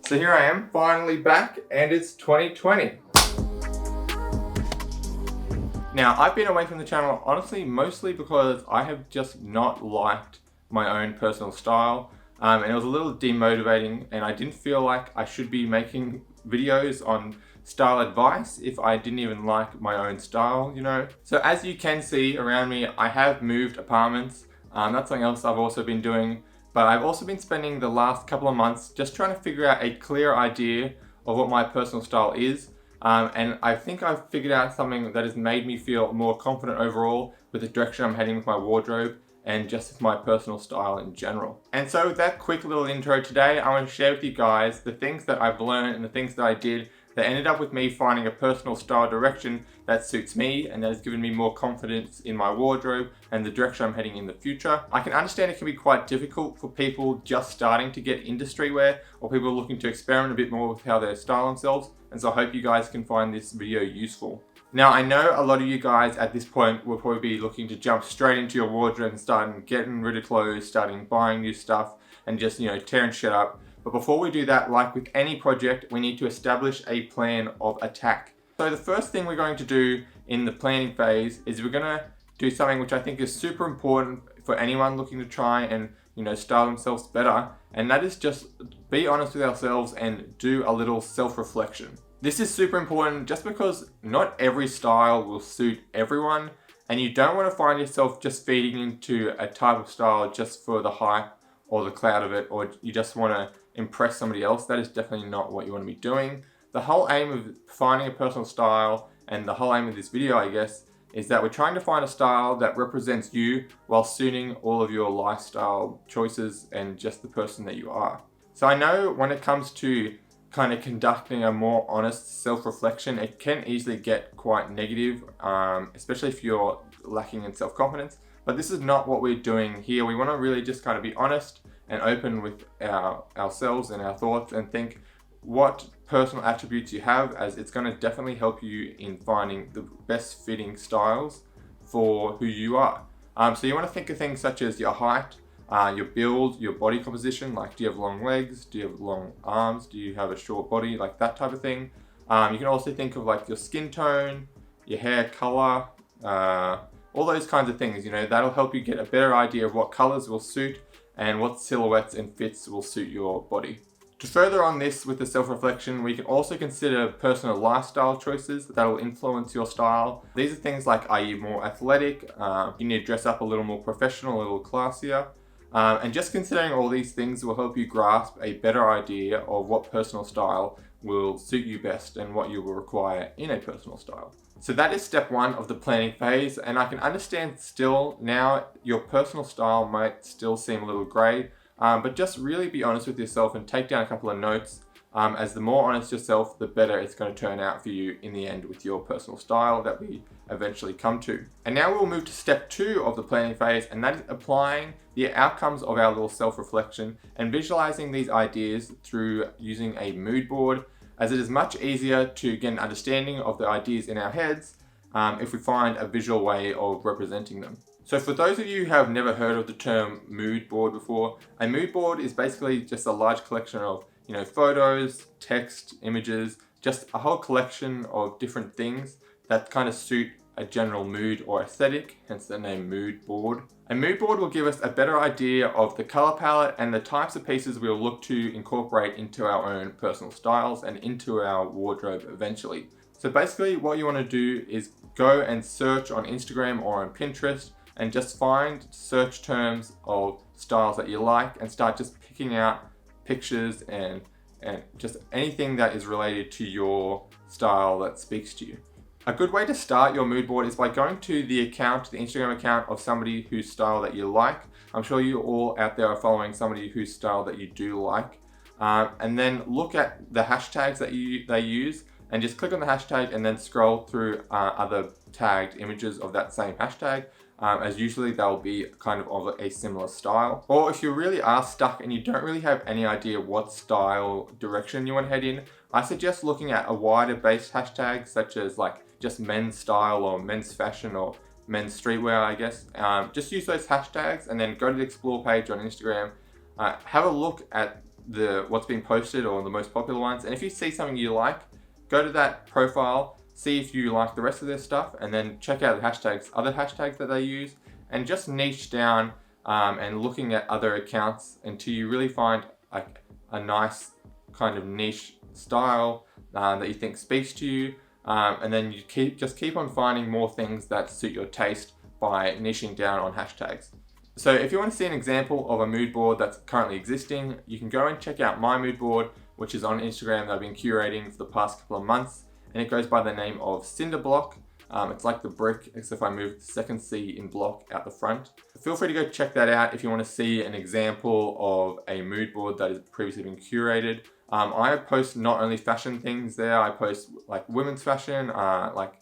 So here I am, finally back, and it's 2020. Now, I've been away from the channel, honestly, mostly because I have just not liked my own personal style, and it was a little demotivating, and I didn't feel like I should be making videos on style advice if I didn't even like my own style, you know? So as you can see around me, I have moved apartments. That's something else I've also been doing. But I've also been spending the last couple of months just trying to figure out a clear idea of what my personal style is. And I think I've figured out something that has made me feel more confident overall with the direction I'm heading with my wardrobe and just with my personal style in general. And so with that quick little intro today, I want to share with you guys the things that I've learned and the things that I did that ended up with me finding a personal style direction that suits me and that has given me more confidence in my wardrobe and the direction I'm heading in the future. I can understand it can be quite difficult for people just starting to get into streetwear or people looking to experiment a bit more with how they style themselves, and so I hope you guys can find this video useful. Now, I know a lot of you guys at this point will probably be looking to jump straight into your wardrobe and starting getting rid of clothes, starting buying new stuff and just, tearing shit up. But before we do that, like with any project, we need to establish a plan of attack. So the first thing we're going to do in the planning phase is we're going to do something which I think is super important for anyone looking to try and, style themselves better. And that is just be honest with ourselves and do a little self-reflection. This is super important just because not every style will suit everyone, and you don't want to find yourself just feeding into a type of style just for the hype or the cloud of it, or you just want to impress somebody else. That is definitely not what you want to be doing. The whole aim of finding a personal style, and the whole aim of this video, I guess, is that we're trying to find a style that represents you while suiting all of your lifestyle choices and just the person that you are. So I know when it comes to kind of conducting a more honest self-reflection, it can easily get quite negative, especially if you're lacking in self-confidence. But this is not what we're doing here. We want to really just kind of be honest and open with ourselves and our thoughts and think what personal attributes you have, as it's going to definitely help you in finding the best fitting styles for who you are. So you want to think of things such as your height, your build, your body composition, like do you have long legs, do you have long arms, do you have a short body, like that type of thing. You can also think of like your skin tone, your hair color, all those kinds of things, that'll help you get a better idea of what colors will suit and what silhouettes and fits will suit your body. To further on this with the self-reflection, we can also consider personal lifestyle choices that will influence your style. These are things like, are you more athletic? You need to dress up a little more professional, a little classier. And just considering all these things will help you grasp a better idea of what personal style will suit you best and what you will require in a personal style. So that is step one of the planning phase, and I can understand still now your personal style might still seem a little grey, but just really be honest with yourself and take down a couple of notes, as the more honest yourself, the better it's going to turn out for you in the end with your personal style that we eventually come to. And now we'll move to step two of the planning phase, and that is applying the outcomes of our little self-reflection and visualizing these ideas through using a mood board, as it is much easier to get an understanding of the ideas in our heads if we find a visual way of representing them. So for those of you who have never heard of the term mood board before, a mood board is basically just a large collection of photos, text, images, just a whole collection of different things that kind of suit a general mood or aesthetic, hence the name mood board. A mood board will give us a better idea of the color palette and the types of pieces we'll look to incorporate into our own personal styles and into our wardrobe eventually. So basically what you want to do is go and search on Instagram or on Pinterest and just find search terms of styles that you like and start just picking out pictures and just anything that is related to your style that speaks to you. A good way to start your mood board is by going to the Instagram account of somebody whose style that you like. I'm sure you all out there are following somebody whose style that you do like. And then look at the hashtags that they use and just click on the hashtag and then scroll through other tagged images of that same hashtag. As usually they'll be kind of a similar style. Or if you really are stuck and you don't really have any idea what style direction you want to head in, I suggest looking at a wider base hashtag such as like just men's style or men's fashion or men's streetwear, I guess. Just use those hashtags and then go to the explore page on Instagram. Have a look at what's being posted or the most popular ones, and if you see something you like, go to that profile, see if you like the rest of their stuff, and then check out the other hashtags that they use, and just niche down and looking at other accounts until you really find a nice kind of niche style that you think speaks to you, and then you keep on finding more things that suit your taste by niching down on hashtags. So if you want to see an example of a mood board that's currently existing, you can go and check out my mood board, which is on Instagram that I've been curating for the past couple of months, and it goes by the name of Cinder Block. It's like the brick, except I moved the second C in block out the front. Feel free to go check that out if you want to see an example of a mood board that has previously been curated. I post not only fashion things there, I post like women's fashion, like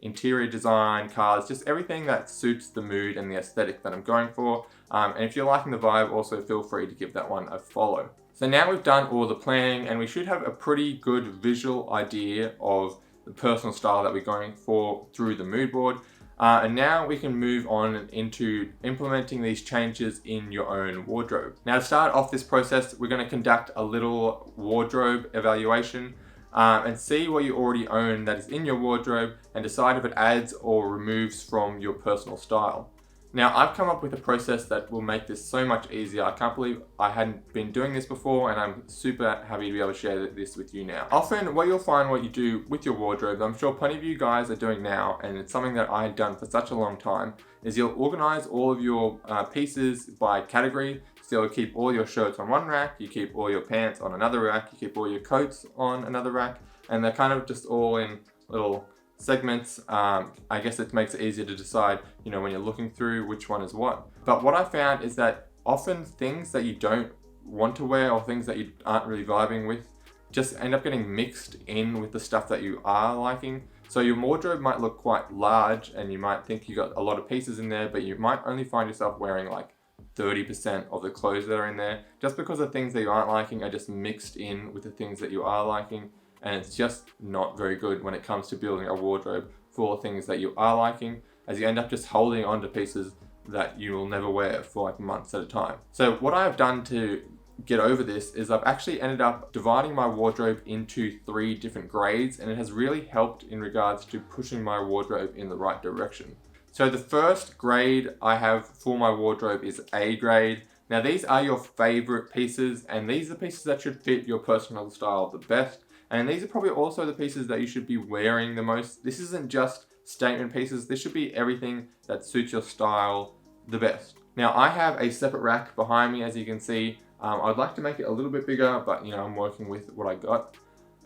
interior design, cars, just everything that suits the mood and the aesthetic that I'm going for. And if you're liking the vibe, also feel free to give that one a follow. So now we've done all the planning and we should have a pretty good visual idea of the personal style that we're going for through the mood board. And now we can move on into implementing these changes in your own wardrobe. Now to start off this process, we're going to conduct a little wardrobe evaluation and see what you already own that is in your wardrobe and decide if it adds or removes from your personal style. Now I've come up with a process that will make this so much easier. I can't believe I hadn't been doing this before, and I'm super happy to be able to share this with you now. Often what you'll find what you do with your wardrobe, I'm sure plenty of you guys are doing now, and it's something that I had done for such a long time, is you'll organize all of your pieces by category. So you'll keep all your shirts on one rack, you keep all your pants on another rack, you keep all your coats on another rack, and they're kind of just all in little segments. I guess it makes it easier to decide, when you're looking through which one is what. But what I found is that often things that you don't want to wear or things that you aren't really vibing with just end up getting mixed in with the stuff that you are liking. So your wardrobe might look quite large and you might think you got a lot of pieces in there, but you might only find yourself wearing like 30% of the clothes that are in there, just because the things that you aren't liking are just mixed in with the things that you are liking. And it's just not very good when it comes to building a wardrobe full of things that you are liking, as you end up just holding on to pieces that you will never wear for like months at a time. So what I've done to get over this is I've actually ended up dividing my wardrobe into 3 different grades, and it has really helped in regards to pushing my wardrobe in the right direction. So the first grade I have for my wardrobe is A grade. Now these are your favorite pieces, and these are the pieces that should fit your personal style the best. And these are probably also the pieces that you should be wearing the most. This isn't just statement pieces. This should be everything that suits your style the best. Now I have a separate rack behind me, as you can see. I'd like to make it a little bit bigger, but I'm working with what I got.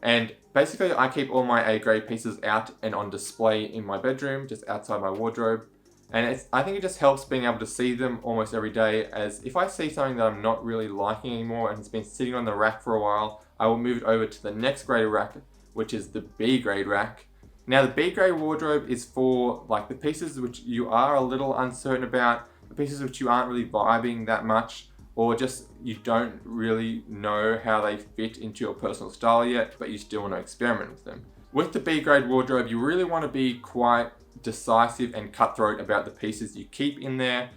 And basically I keep all my A grade pieces out and on display in my bedroom, just outside my wardrobe. And I think it just helps being able to see them almost every day, as if I see something that I'm not really liking anymore and it's been sitting on the rack for a while, I will move it over to the next grade rack, which is the B grade rack. Now the B grade wardrobe is for like the pieces which you are a little uncertain about, the pieces which you aren't really vibing that much, or just you don't really know how they fit into your personal style yet, but you still want to experiment with them. With the B grade wardrobe, you really want to be quite decisive and cutthroat about the pieces you keep in there.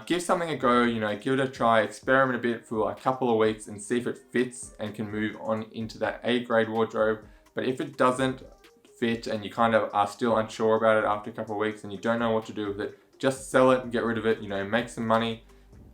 Give something a go, give it a try, experiment a bit for a couple of weeks and see if it fits and can move on into that A grade wardrobe. But if it doesn't fit and you kind of are still unsure about it after a couple of weeks and you don't know what to do with it, just sell it and get rid of it, make some money,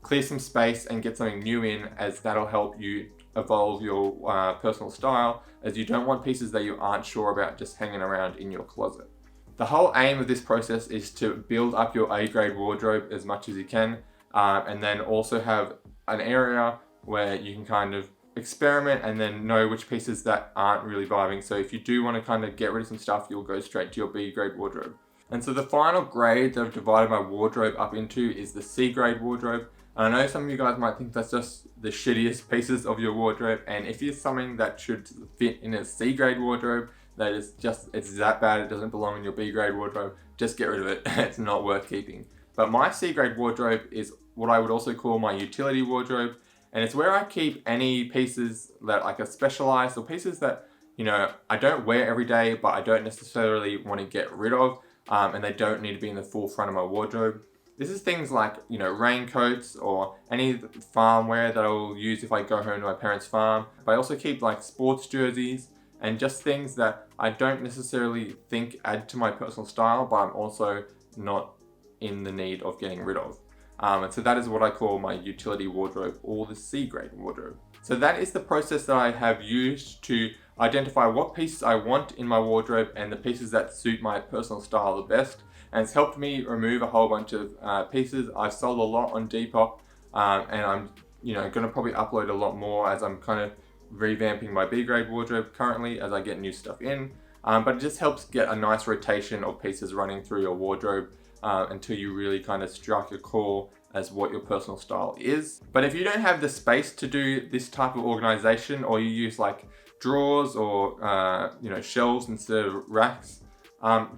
clear some space and get something new in, as that'll help you evolve your personal style, as you don't want pieces that you aren't sure about just hanging around in your closet. The whole aim of this process is to build up your A grade wardrobe as much as you can, and then also have an area where you can kind of experiment and then know which pieces that aren't really vibing. So if you do want to kind of get rid of some stuff, you'll go straight to your B grade wardrobe. And so the final grade that I've divided my wardrobe up into is the C grade wardrobe. And I know some of you guys might think that's just the shittiest pieces of your wardrobe, and if it's something that should fit in a C grade wardrobe, that is just, it's that bad, it doesn't belong in your B grade wardrobe, just get rid of it. It's not worth keeping. But my C grade wardrobe is what I would also call my utility wardrobe, and it's where I keep any pieces that like are specialized, or pieces that you know, I don't wear every day, but I don't necessarily want to get rid of, and they don't need to be in the forefront of my wardrobe. This is things like, you know, raincoats or any farm wear that I'll use if I go home to my parents' farm. But I also keep like sports jerseys and just things that I don't necessarily think add to my personal style, but I'm also not in the need of getting rid of. And so that is what I call my utility wardrobe, or the C-grade wardrobe. So that is the process that I have used to identify what pieces I want in my wardrobe and the pieces that suit my personal style the best. And it's helped me remove a whole bunch of pieces. I've sold a lot on Depop, and I'm going to probably upload a lot more as I'm kind of revamping my B-grade wardrobe currently as I get new stuff in. But it just helps get a nice rotation of pieces running through your wardrobe until you really kind of strike a core as what your personal style is. But if you don't have the space to do this type of organization, or you use like drawers or shelves instead of racks,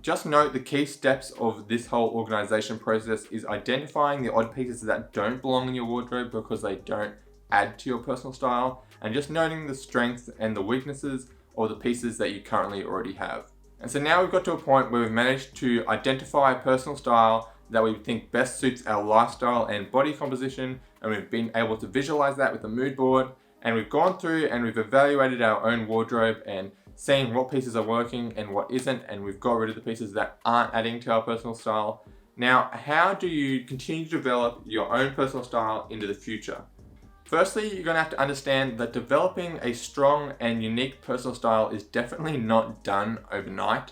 just note the key steps of this whole organization process is identifying the odd pieces that don't belong in your wardrobe because they don't add to your personal style, and just noting the strengths and the weaknesses of the pieces that you currently already have. And so now we've got to a point where we've managed to identify a personal style that we think best suits our lifestyle and body composition, and we've been able to visualize that with a mood board, and we've gone through and we've evaluated our own wardrobe and seeing what pieces are working and what isn't, and we've got rid of the pieces that aren't adding to our personal style. Now, how do you continue to develop your own personal style into the future? Firstly, you're going to have to understand that developing a strong and unique personal style is definitely not done overnight.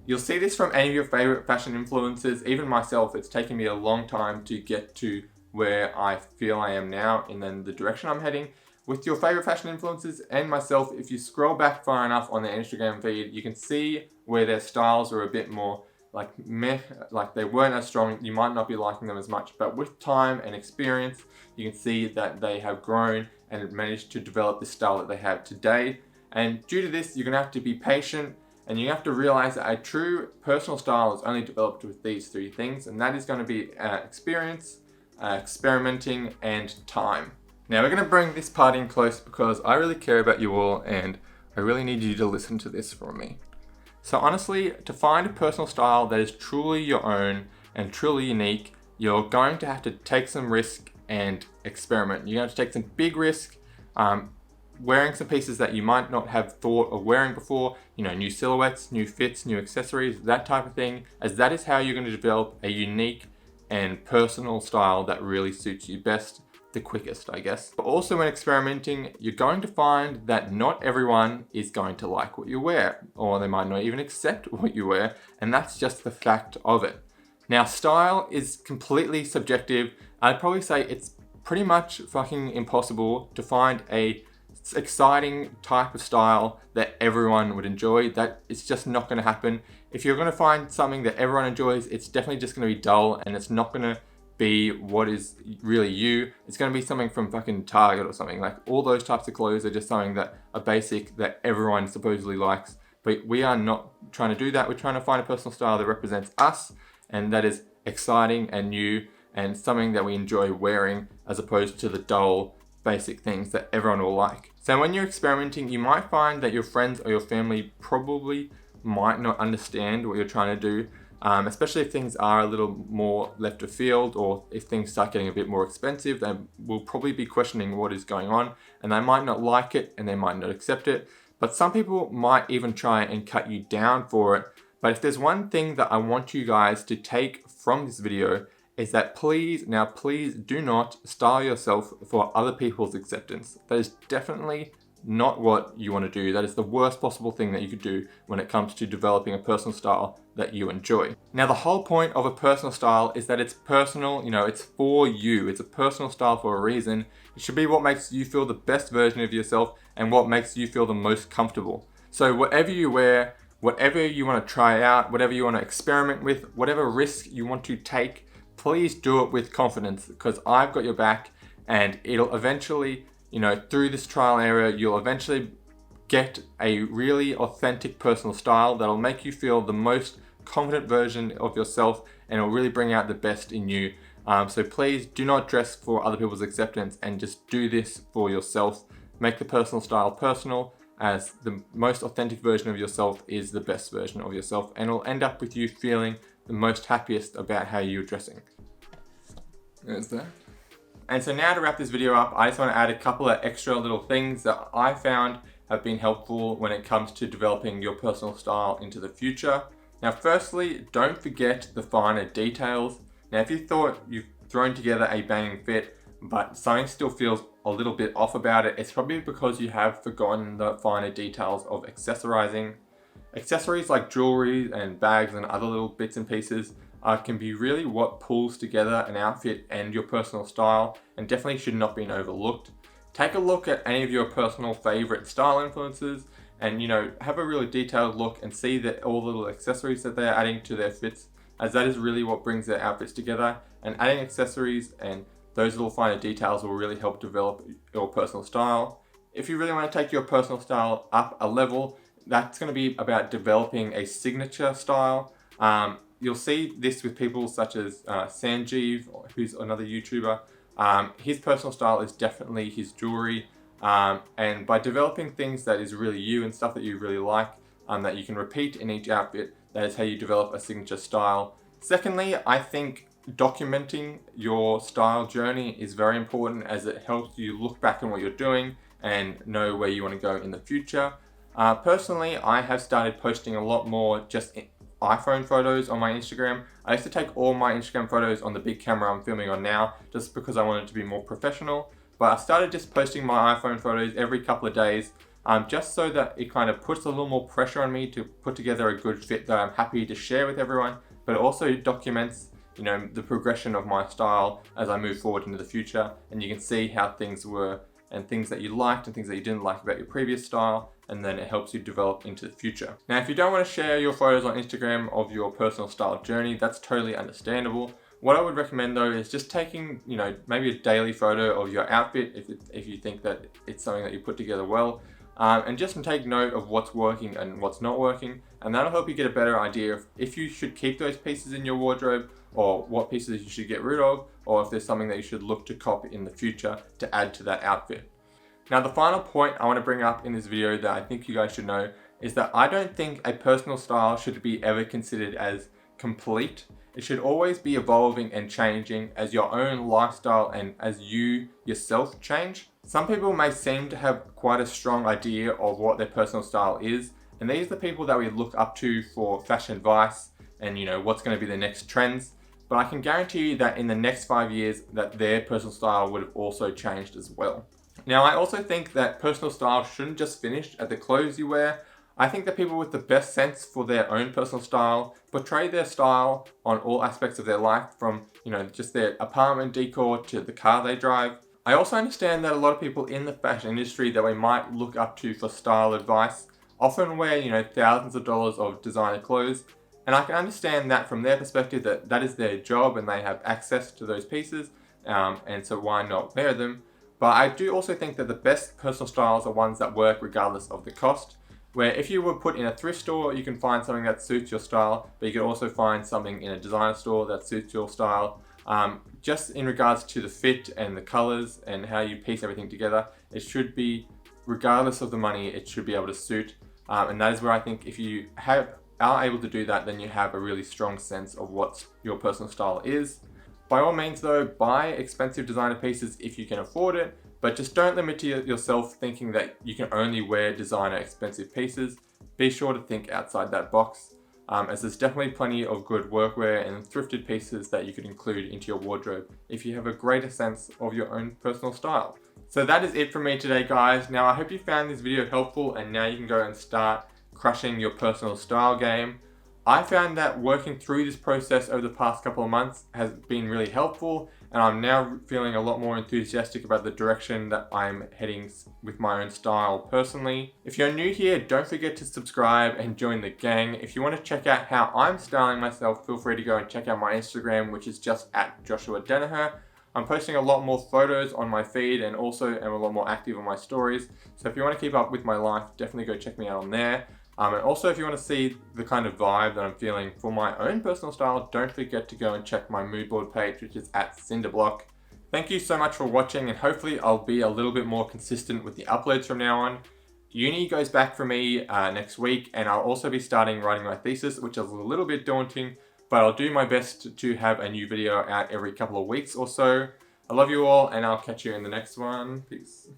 You'll see this from any of your favorite fashion influencers. Even myself, it's taken me a long time to get to where I feel I am now and then the direction I'm heading. With your favorite fashion influencers and myself, if you scroll back far enough on their Instagram feed, you can see where their styles are a bit more like meh, like they weren't as strong. You might not be liking them as much, but with time and experience, you can see that they have grown and managed to develop the style that they have today. And due to this, you're gonna have to be patient, and you have to realize that a true personal style is only developed with these three things, and that is going to be experience, experimenting, and time. Now we're going to bring this part in close because I really care about you all, and I really need you to listen to this from me. So honestly, to find a personal style that is truly your own and truly unique, you're going to have to take some risk and experiment. You're going to take some big risk, wearing some pieces that you might not have thought of wearing before, new silhouettes, new fits, new accessories, that type of thing, as that is how you're going to develop a unique and personal style that really suits you best, the quickest, I guess. But also when experimenting, you're going to find that not everyone is going to like what you wear, or they might not even accept what you wear, and that's just the fact of it. Now, style is completely subjective. I'd probably say it's pretty much fucking impossible to find a exciting type of style that everyone would enjoy. That it's just not going to happen. If you're going to find something that everyone enjoys, it's definitely just going to be dull, and it's not going to be what is really you. It's going to be something from fucking Target or something. Like, all those types of clothes are just something that are basic that everyone supposedly likes, but we are not trying to do that. We're trying to find a personal style that represents us, and that is exciting and new and something that we enjoy wearing, as opposed to the dull basic things that everyone will like. So when you're experimenting, you might find that your friends or your family probably might not understand what you're trying to do, especially if things are a little more left of field, or if things start getting a bit more expensive. They will probably be questioning what is going on, and they might not like it and they might not accept it. But some people might even try and cut you down for it. But if there's one thing that I want you guys to take from this video, is that please do not style yourself for other people's acceptance. That is definitely not what you want to do. That is the worst possible thing that you could do when it comes to developing a personal style that you enjoy. Now, the whole point of a personal style is that it's personal, it's for you. It's a personal style for a reason. It should be what makes you feel the best version of yourself and what makes you feel the most comfortable. So whatever you wear, whatever you want to try out, whatever you want to experiment with, whatever risk you want to take, please do it with confidence, because I've got your back, and it'll eventually, through this trial and error, you'll eventually get a really authentic personal style that'll make you feel the most confident version of yourself, and it'll really bring out the best in you. So please do not dress for other people's acceptance, and just do this for yourself. Make the personal style personal, as the most authentic version of yourself is the best version of yourself, and it'll end up with you feeling the most happiest about how you're dressing. There's that. And so now to wrap this video up, I just want to add a couple of extra little things that I found have been helpful when it comes to developing your personal style into the future. Now, firstly, don't forget the finer details. Now, if you thought you've thrown together a banging fit, but something still feels a little bit off about it, it's probably because you have forgotten the finer details of accessorizing. Accessories like jewelry and bags and other little bits and pieces can be really what pulls together an outfit and your personal style, and definitely should not be overlooked. Take a look at any of your personal favorite style influences and, have a really detailed look and see that all the little accessories that they're adding to their fits, as that is really what brings their outfits together. And adding accessories and those little finer details will really help develop your personal style. If you really want to take your personal style up a level, that's going to be about developing a signature style. You'll see this with people such as Sanjeev, who's another YouTuber. His personal style is definitely his jewelry. And by developing things that is really you and stuff that you really like, that you can repeat in each outfit, that is how you develop a signature style. Secondly, I think documenting your style journey is very important, as it helps you look back on what you're doing and know where you want to go in the future. Personally, I have started posting a lot more just iPhone photos on my Instagram. I used to take all my Instagram photos on the big camera I'm filming on now, just because I wanted to be more professional. But I started just posting my iPhone photos every couple of days, just so that it kind of puts a little more pressure on me to put together a good fit that I'm happy to share with everyone, but it also documents, the progression of my style as I move forward into the future, and you can see how things were and things that you liked and things that you didn't like about your previous style, and then it helps you develop into the future. Now, if you don't want to share your photos on Instagram of your personal style journey, that's totally understandable. What I would recommend though is just taking, maybe a daily photo of your outfit if you think that it's something that you put together well, and just take note of what's working and what's not working, and that'll help you get a better idea of if you should keep those pieces in your wardrobe, or what pieces you should get rid of, or if there's something that you should look to copy in the future to add to that outfit. Now, the final point I want to bring up in this video that I think you guys should know is that I don't think a personal style should be ever considered as complete. It should always be evolving and changing as your own lifestyle and as you yourself change. Some people may seem to have quite a strong idea of what their personal style is, and these are the people that we look up to for fashion advice and what's going to be the next trends. But I can guarantee you that in the next 5 years that their personal style would have also changed as well. Now, I also think that personal style shouldn't just finish at the clothes you wear. I think that people with the best sense for their own personal style portray their style on all aspects of their life, from just their apartment decor to the car they drive. I also understand that a lot of people in the fashion industry that we might look up to for style advice often wear thousands of dollars of designer clothes. And I can understand that from their perspective, that is their job and they have access to those pieces, and so why not wear them? But I do also think that the best personal styles are ones that work regardless of the cost, where if you were put in a thrift store, you can find something that suits your style, but you can also find something in a designer store that suits your style. Just in regards to the fit and the colors and how you piece everything together, it should be, regardless of the money, it should be able to suit. And that is where I think if you are able to do that, then you have a really strong sense of what your personal style is. By all means though, buy expensive designer pieces if you can afford it, but just don't limit yourself thinking that you can only wear designer expensive pieces. Be sure to think outside that box, as there's definitely plenty of good workwear and thrifted pieces that you could include into your wardrobe if you have a greater sense of your own personal style. So that is it from me today, guys. Now, I hope you found this video helpful, and now you can go and start crushing your personal style game. I found that working through this process over the past couple of months has been really helpful, and I'm now feeling a lot more enthusiastic about the direction that I'm heading with my own style personally. If you're new here, don't forget to subscribe and join the gang. If you want to check out how I'm styling myself, feel free to go and check out my Instagram, which is just @JoshuaRDMedia. I'm posting a lot more photos on my feed and also am a lot more active on my stories. So if you want to keep up with my life, definitely go check me out on there. And also, if you want to see the kind of vibe that I'm feeling for my own personal style, don't forget to go and check my mood board page, which is @Cinderblock. Thank you so much for watching, and hopefully I'll be a little bit more consistent with the uploads from now on. uni goes back for me next week, and I'll also be starting writing my thesis, which is a little bit daunting, but I'll do my best to have a new video out every couple of weeks or so. I love you all, and I'll catch you in the next one. Peace.